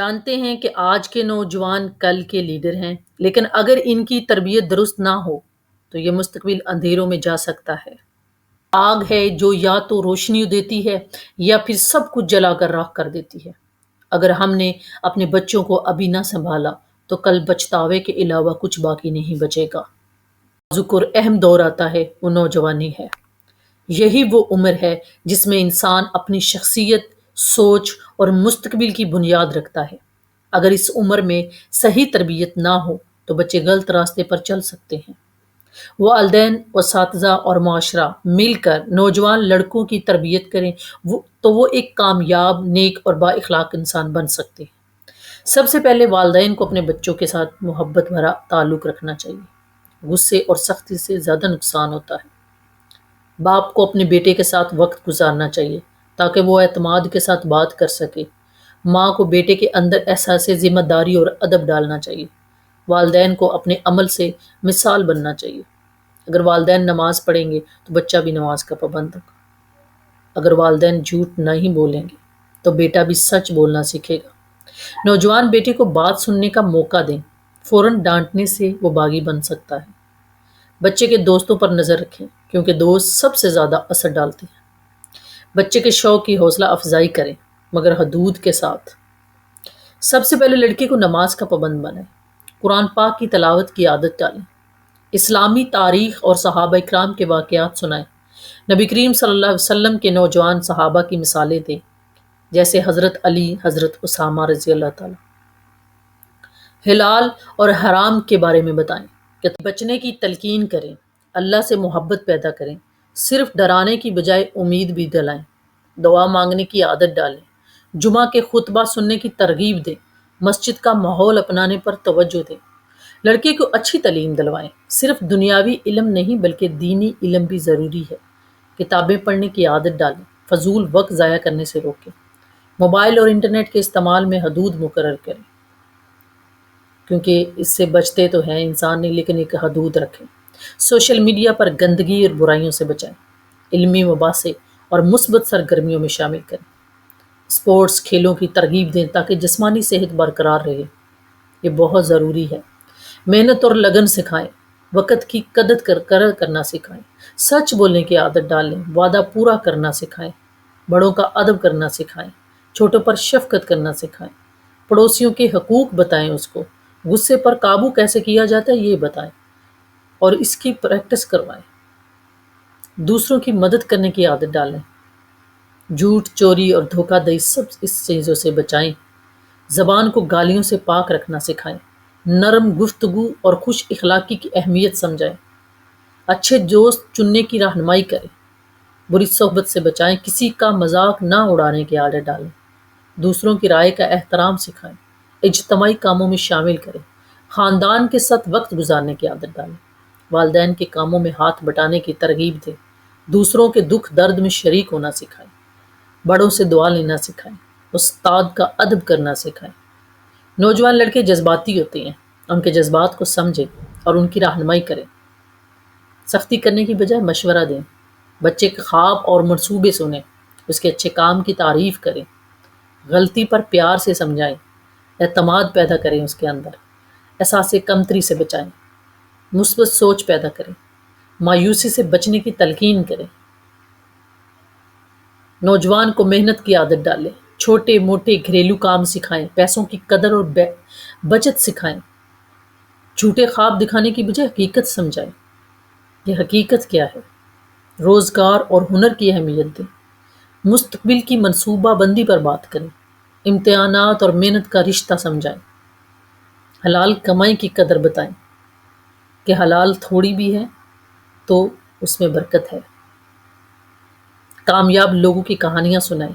جانتے ہیں کہ آج کے نوجوان کل کے لیڈر ہیں، لیکن اگر ان کی تربیت درست نہ ہو تو یہ مستقبل اندھیروں میں جا سکتا ہے۔ آگ ہے جو یا تو روشنی دیتی ہے یا پھر سب کچھ جلا کر راکھ کر دیتی ہے۔ اگر ہم نے اپنے بچوں کو ابھی نہ سنبھالا تو کل پچھتاوے کے علاوہ کچھ باقی نہیں بچے گا۔ نازک اور اہم دور آتا ہے، وہ نوجوانی ہے۔ یہی وہ عمر ہے جس میں انسان اپنی شخصیت، سوچ اور مستقبل کی بنیاد رکھتا ہے۔ اگر اس عمر میں صحیح تربیت نہ ہو تو بچے غلط راستے پر چل سکتے ہیں۔ والدین، اساتذہ اور معاشرہ مل کر نوجوان لڑکوں کی تربیت کریں تو وہ ایک کامیاب، نیک اور با اخلاق انسان بن سکتے ہیں۔ سب سے پہلے والدین کو اپنے بچوں کے ساتھ محبت بھرا تعلق رکھنا چاہیے۔ غصے اور سختی سے زیادہ نقصان ہوتا ہے۔ باپ کو اپنے بیٹے کے ساتھ وقت گزارنا چاہیے تاکہ وہ اعتماد کے ساتھ بات کر سکے۔ ماں کو بیٹے کے اندر احساس ذمہ داری اور ادب ڈالنا چاہیے۔ والدین کو اپنے عمل سے مثال بننا چاہیے۔ اگر والدین نماز پڑھیں گے تو بچہ بھی نماز کا پابند ہوگا۔ اگر والدین جھوٹ نہیں بولیں گے تو بیٹا بھی سچ بولنا سیکھے گا۔ نوجوان بیٹے کو بات سننے کا موقع دیں، فوراً ڈانٹنے سے وہ باغی بن سکتا ہے۔ بچے کے دوستوں پر نظر رکھیں کیونکہ دوست سب سے زیادہ اثر ڈالتے ہیں۔ بچے کے شوق کی حوصلہ افزائی کریں مگر حدود کے ساتھ۔ سب سے پہلے لڑکے کو نماز کا پابند بنائیں۔ قرآن پاک کی تلاوت کی عادت ڈالیں۔ اسلامی تاریخ اور صحابہ اکرام کے واقعات سنائیں۔ نبی کریم صلی اللہ علیہ وسلم کے نوجوان صحابہ کی مثالیں دیں، جیسے حضرت علی، حضرت اسامہ رضی اللہ تعالیٰ۔ حلال اور حرام کے بارے میں بتائیں کہ بچنے کی تلقین کریں، اللہ سے محبت پیدا کریں، صرف ڈرانے کی بجائے امید بھی دلائیں، دعا مانگنے کی عادت ڈالیں، جمعہ کے خطبہ سننے کی ترغیب دیں، مسجد کا ماحول اپنانے پر توجہ دیں۔ لڑکے کو اچھی تعلیم دلوائیں، صرف دنیاوی علم نہیں بلکہ دینی علم بھی ضروری ہے۔ کتابیں پڑھنے کی عادت ڈالیں، فضول وقت ضائع کرنے سے روکیں۔ موبائل اور انٹرنیٹ کے استعمال میں حدود مقرر کریں، کیونکہ اس سے بچتے تو ہیں انسان نہیں، لیکن ایک حدود رکھیں۔ سوشل میڈیا پر گندگی اور برائیوں سے بچائیں، علمی مباحثے اور مثبت سرگرمیوں میں شامل کریں۔ اسپورٹس، کھیلوں کی ترغیب دیں تاکہ جسمانی صحت برقرار رہے، یہ بہت ضروری ہے۔ محنت اور لگن سکھائیں، وقت کی قدر کرنا سکھائیں، سچ بولنے کی عادت ڈالیں، وعدہ پورا کرنا سکھائیں، بڑوں کا ادب کرنا سکھائیں، چھوٹوں پر شفقت کرنا سکھائیں، پڑوسیوں کے حقوق بتائیں، اس کو غصے پر قابو کیسے کیا جاتا ہے یہ بتائیں اور اس کی پریکٹس کروائیں۔ دوسروں کی مدد کرنے کی عادت ڈالیں، جھوٹ، چوری اور دھوکہ دہی سب اس چیزوں سے بچائیں۔ زبان کو گالیوں سے پاک رکھنا سکھائیں، نرم گفتگو اور خوش اخلاقی کی اہمیت سمجھائیں، اچھے دوست چننے کی رہنمائی کریں، بری صحبت سے بچائیں، کسی کا مذاق نہ اڑانے کی عادت ڈالیں، دوسروں کی رائے کا احترام سکھائیں، اجتماعی کاموں میں شامل کریں، خاندان کے ساتھ وقت گزارنے کی عادت ڈالیں، والدین کے کاموں میں ہاتھ بٹانے کی ترغیب دیں، دوسروں کے دکھ درد میں شریک ہونا سکھائیں، بڑوں سے دعا لینا سکھائیں، استاد کا ادب کرنا سکھائیں۔ نوجوان لڑکے جذباتی ہوتے ہیں، ان کے جذبات کو سمجھیں اور ان کی رہنمائی کریں۔ سختی کرنے کی بجائے مشورہ دیں، بچے کے خواب اور منصوبے سنیں، اس کے اچھے کام کی تعریف کریں، غلطی پر پیار سے سمجھائیں، اعتماد پیدا کریں اس کے اندر، احساس کمتری سے بچائیں، مثبت سوچ پیدا کریں، مایوسی سے بچنے کی تلقین کریں۔ نوجوان کو محنت کی عادت ڈالیں، چھوٹے موٹے گھریلو کام سکھائیں، پیسوں کی قدر اور بچت سکھائیں، جھوٹے خواب دکھانے کی بجائے حقیقت سمجھائیں، یہ حقیقت کیا ہے، روزگار اور ہنر کی اہمیت دیں، مستقبل کی منصوبہ بندی پر بات کریں، امتحانات اور محنت کا رشتہ سمجھائیں، حلال کمائی کی قدر بتائیں کہ حلال تھوڑی بھی ہے تو اس میں برکت ہے۔ کامیاب لوگوں کی کہانیاں سنائیں،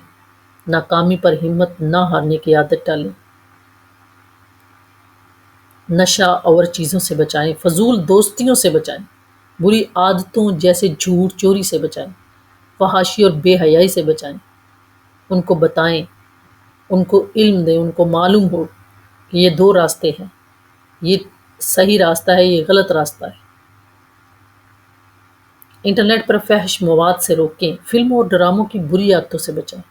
ناکامی پر ہمت نہ ہارنے کی عادت ڈالیں، نشہ اور چیزوں سے بچائیں، فضول دوستیوں سے بچائیں، بری عادتوں جیسے جھوٹ، چوری سے بچائیں، فحاشی اور بے حیائی سے بچائیں، ان کو بتائیں، ان کو علم دیں، ان کو معلوم ہو کہ یہ دو راستے ہیں، یہ صحیح راستہ ہے، یہ غلط راستہ ہے۔ انٹرنیٹ پر فحش مواد سے روکیں، فلموں اور ڈراموں کی بری عادتوں سے بچائیں،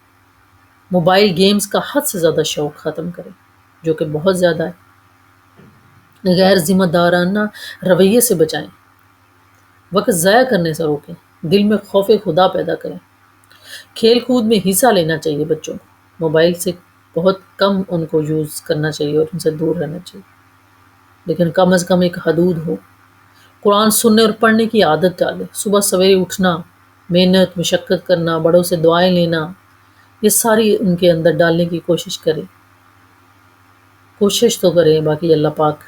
موبائل گیمز کا حد سے زیادہ شوق ختم کریں۔ جو کہ بہت زیادہ ہے۔ غیر ذمہ دارانہ رویے سے بچائیں، وقت ضائع کرنے سے روکیں، دل میں خوف خدا پیدا کریں۔ کھیل کود میں حصہ لینا چاہیے بچوں کو، موبائل سے بہت کم ان کو یوز کرنا چاہیے اور ان سے دور رہنا چاہیے، لیکن کم از کم ایک حدود ہو۔ قرآن سننے اور پڑھنے کی عادت ڈالیں، صبح سویرے اٹھنا، محنت مشقت کرنا، بڑوں سے دعائیں لینا، یہ ساری ان کے اندر ڈالنے کی کوشش کریں۔ کوشش تو کریں، باقی اللہ پاک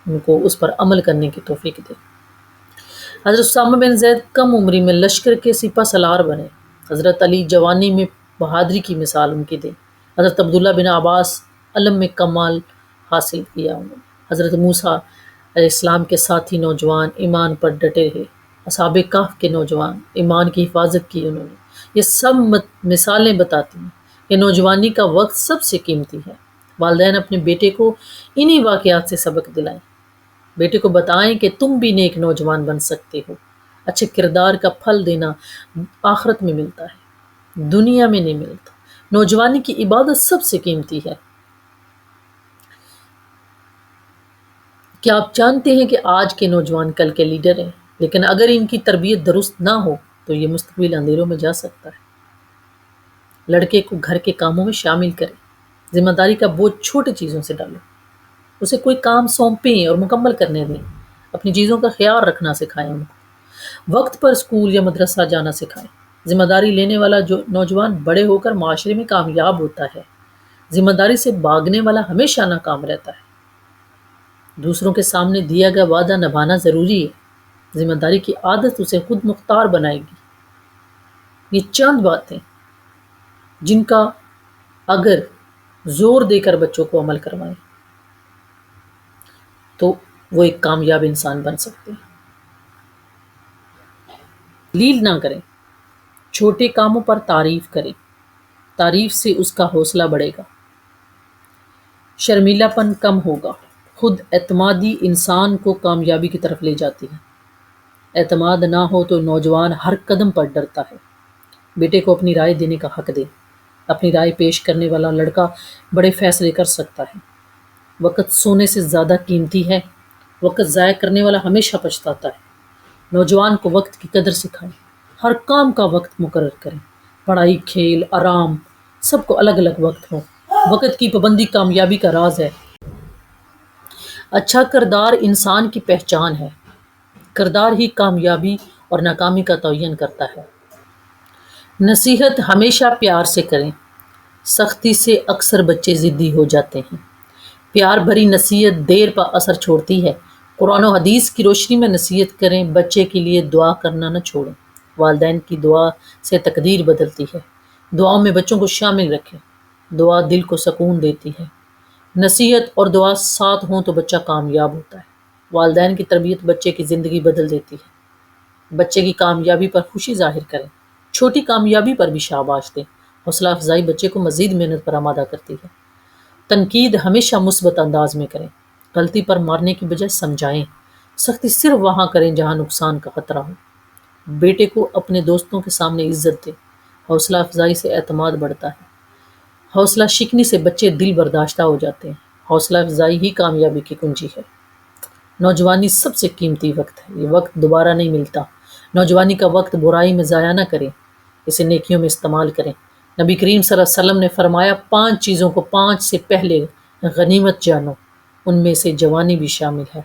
ان کو اس پر عمل کرنے کی توفیق دے۔ حضرت اسامہ بن زید کم عمری میں لشکر کے سپہ سالار بنے۔ حضرت علی جوانی میں بہادری کی مثال ان کی دیں۔ حضرت عبداللہ بن عباس علم میں کمال حاصل کیا انہوں نے۔ حضرت موسیٰ علیہ السلام کے ساتھی نوجوان ایمان پر ڈٹے رہے۔ اصحاب کہف کے نوجوان ایمان کی حفاظت کی انہوں نے۔ یہ سب مثالیں بتاتی ہیں کہ نوجوانی کا وقت سب سے قیمتی ہے۔ والدین اپنے بیٹے کو انہی واقعات سے سبق دلائیں۔ بیٹے کو بتائیں کہ تم بھی نیک نوجوان بن سکتے ہو۔ اچھے کردار کا پھل دینا آخرت میں ملتا ہے، دنیا میں نہیں ملتا۔ نوجوانی کی عبادت سب سے قیمتی ہے۔ کیا آپ جانتے ہیں کہ آج کے نوجوان کل کے لیڈر ہیں، لیکن اگر ان کی تربیت درست نہ ہو تو یہ مستقبل اندھیروں میں جا سکتا ہے۔ لڑکے کو گھر کے کاموں میں شامل کریں، ذمہ داری کا بوجھ چھوٹی چیزوں سے ڈالیں، اسے کوئی کام سونپیں اور مکمل کرنے دیں۔ اپنی چیزوں کا خیال رکھنا سکھائیں ان کو، وقت پر اسکول یا مدرسہ جانا سکھائیں۔ ذمہ داری لینے والا جو نوجوان بڑے ہو کر معاشرے میں کامیاب ہوتا ہے۔ ذمہ داری سے بھاگنے والا ہمیشہ ناکام رہتا ہے۔ دوسروں کے سامنے دیا گیا وعدہ نبھانا ضروری ہے۔ ذمہ داری کی عادت اسے خود مختار بنائے گی۔ یہ چند باتیں جن کا اگر زور دے کر بچوں کو عمل کروائیں تو وہ ایک کامیاب انسان بن سکتے ہیں۔ لیل نہ کریں، چھوٹے کاموں پر تعریف کریں، تعریف سے اس کا حوصلہ بڑھے گا، شرمیلا پن کم ہوگا۔ خود اعتمادی انسان کو کامیابی کی طرف لے جاتی ہے۔ اعتماد نہ ہو تو نوجوان ہر قدم پر ڈرتا ہے۔ بیٹے کو اپنی رائے دینے کا حق دیں۔ اپنی رائے پیش کرنے والا لڑکا بڑے فیصلے کر سکتا ہے۔ وقت سونے سے زیادہ قیمتی ہے۔ وقت ضائع کرنے والا ہمیشہ پچھتاتا ہے۔ نوجوان کو وقت کی قدر سکھائیں، ہر کام کا وقت مقرر کریں، پڑھائی، کھیل، آرام، سب کو الگ الگ وقت ہو۔ وقت کی پابندی کامیابی کا راز ہے۔ اچھا کردار انسان کی پہچان ہے۔ کردار ہی کامیابی اور ناکامی کا تعین کرتا ہے۔ نصیحت ہمیشہ پیار سے کریں، سختی سے اکثر بچے ضدی ہو جاتے ہیں۔ پیار بھری نصیحت دیر پر اثر چھوڑتی ہے۔ قرآن و حدیث کی روشنی میں نصیحت کریں، بچے کے لیے دعا کرنا نہ چھوڑیں۔ والدین کی دعا سے تقدیر بدلتی ہے۔ دعاؤں میں بچوں کو شامل رکھیں، دعا دل کو سکون دیتی ہے۔ نصیحت اور دعا ساتھ ہوں تو بچہ کامیاب ہوتا ہے۔ والدین کی تربیت بچے کی زندگی بدل دیتی ہے۔ بچے کی کامیابی پر خوشی ظاہر کریں، چھوٹی کامیابی پر بھی شاباش دیں۔ حوصلہ افزائی بچے کو مزید محنت پر آمادہ کرتی ہے۔ تنقید ہمیشہ مثبت انداز میں کریں، غلطی پر مارنے کی بجائے سمجھائیں۔ سختی صرف وہاں کریں جہاں نقصان کا خطرہ ہو۔ بیٹے کو اپنے دوستوں کے سامنے عزت دیں، حوصلہ افزائی سے اعتماد بڑھتا ہے۔ حوصلہ شکنی سے بچے دل برداشتہ ہو جاتے ہیں۔ حوصلہ افزائی ہی کامیابی کی کنجی ہے۔ نوجوانی سب سے قیمتی وقت ہے، یہ وقت دوبارہ نہیں ملتا۔ نوجوانی کا وقت برائی میں ضائع نہ کریں، اسے نیکیوں میں استعمال کریں۔ نبی کریم صلی اللہ علیہ وسلم نے فرمایا، 5 چیزوں کو 5 سے پہلے غنیمت جانو، ان میں سے جوانی بھی شامل ہے۔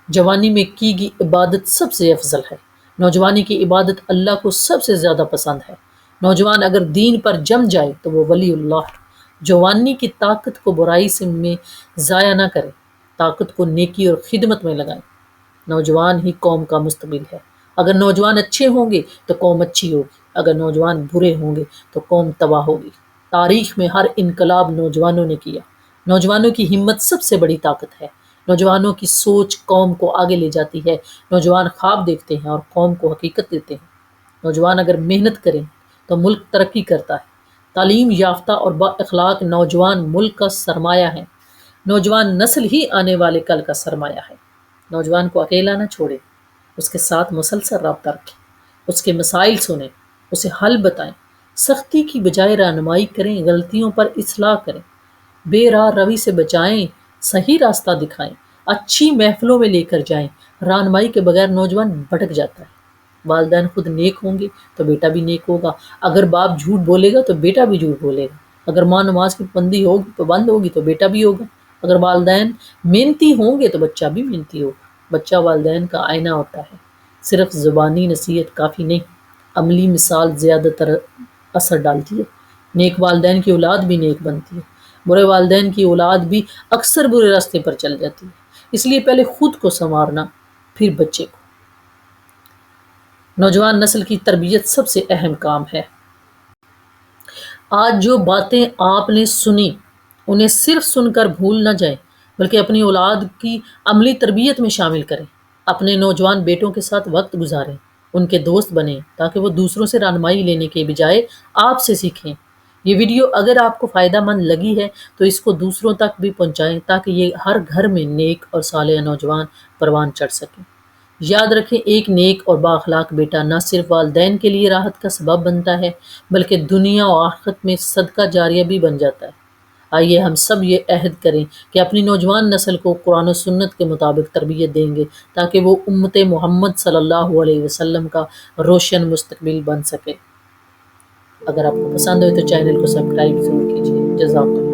جوانی میں کی گئی عبادت سب سے افضل ہے۔ نوجوانی کی عبادت اللہ کو سب سے زیادہ پسند ہے۔ نوجوان اگر دین پر جم جائے تو وہ ولی اللہ ہے۔ جوانی کی طاقت کو برائی سے میں ضائع نہ کریں، طاقت کو نیکی اور خدمت میں لگائیں۔ نوجوان ہی قوم کا مستقبل ہے۔ اگر نوجوان اچھے ہوں گے تو قوم اچھی ہوگی، اگر نوجوان برے ہوں گے تو قوم تباہ ہوگی۔ تاریخ میں ہر انقلاب نوجوانوں نے کیا۔ نوجوانوں کی ہمت سب سے بڑی طاقت ہے۔ نوجوانوں کی سوچ قوم کو آگے لے جاتی ہے۔ نوجوان خواب دیکھتے ہیں اور قوم کو حقیقت دیتے ہیں۔ نوجوان اگر محنت کریں تو ملک ترقی کرتا ہے۔ تعلیم یافتہ اور با اخلاق نوجوان ملک کا سرمایہ ہیں۔ نوجوان نسل ہی آنے والے کل کا سرمایہ ہے۔ نوجوان کو اکیلا نہ چھوڑیں، اس کے ساتھ مسلسل رابطہ رکھیں، اس کے مسائل سنیں، اسے حل بتائیں، سختی کی بجائے رہنمائی کریں، غلطیوں پر اصلاح کریں۔ بے راہ روی سے بچائیں، صحیح راستہ دکھائیں، اچھی محفلوں میں لے کر جائیں۔ رہنمائی کے بغیر نوجوان بھٹک جاتا ہے۔ والدین خود نیک ہوں گے تو بیٹا بھی نیک ہوگا۔ اگر باپ جھوٹ بولے گا تو بیٹا بھی جھوٹ بولے گا۔ اگر ماں نماز کی پابند ہوگی تو بیٹا بھی ہوگا۔ اگر والدین محنتی ہوں گے تو بچہ بھی محنتی ہوگا۔ بچہ والدین کا آئینہ ہوتا ہے۔ صرف زبانی نصیحت کافی نہیں، عملی مثال زیادہ تر اثر ڈالتی ہے۔ نیک والدین کی اولاد بھی نیک بنتی ہے، برے والدین کی اولاد بھی اکثر برے راستے پر چل جاتی ہے۔ اس لیے پہلے خود کو سنوارنا، پھر بچے کو۔ نوجوان نسل کی تربیت سب سے اہم کام ہے۔ آج جو باتیں آپ نے سنی انہیں صرف سن کر بھول نہ جائیں، بلکہ اپنی اولاد کی عملی تربیت میں شامل کریں۔ اپنے نوجوان بیٹوں کے ساتھ وقت گزاریں، ان کے دوست بنیں تاکہ وہ دوسروں سے رہنمائی لینے کے بجائے آپ سے سیکھیں۔ یہ ویڈیو اگر آپ کو فائدہ مند لگی ہے تو اس کو دوسروں تک بھی پہنچائیں تاکہ یہ ہر گھر میں نیک اور صالح نوجوان پروان چڑھ سکیں۔ یاد رکھیں، ایک نیک اور بااخلاق بیٹا نہ صرف والدین کے لیے راحت کا سبب بنتا ہے بلکہ دنیا و آخرت میں صدقہ جاریہ بھی بن جاتا ہے۔ آئیے ہم سب یہ عہد کریں کہ اپنی نوجوان نسل کو قرآن و سنت کے مطابق تربیت دیں گے تاکہ وہ امت محمد صلی اللہ علیہ وسلم کا روشن مستقبل بن سکے۔ اگر آپ کو پسند ہوئے تو چینل کو سبسکرائب ضرور کیجیے۔ جزاک اللہ۔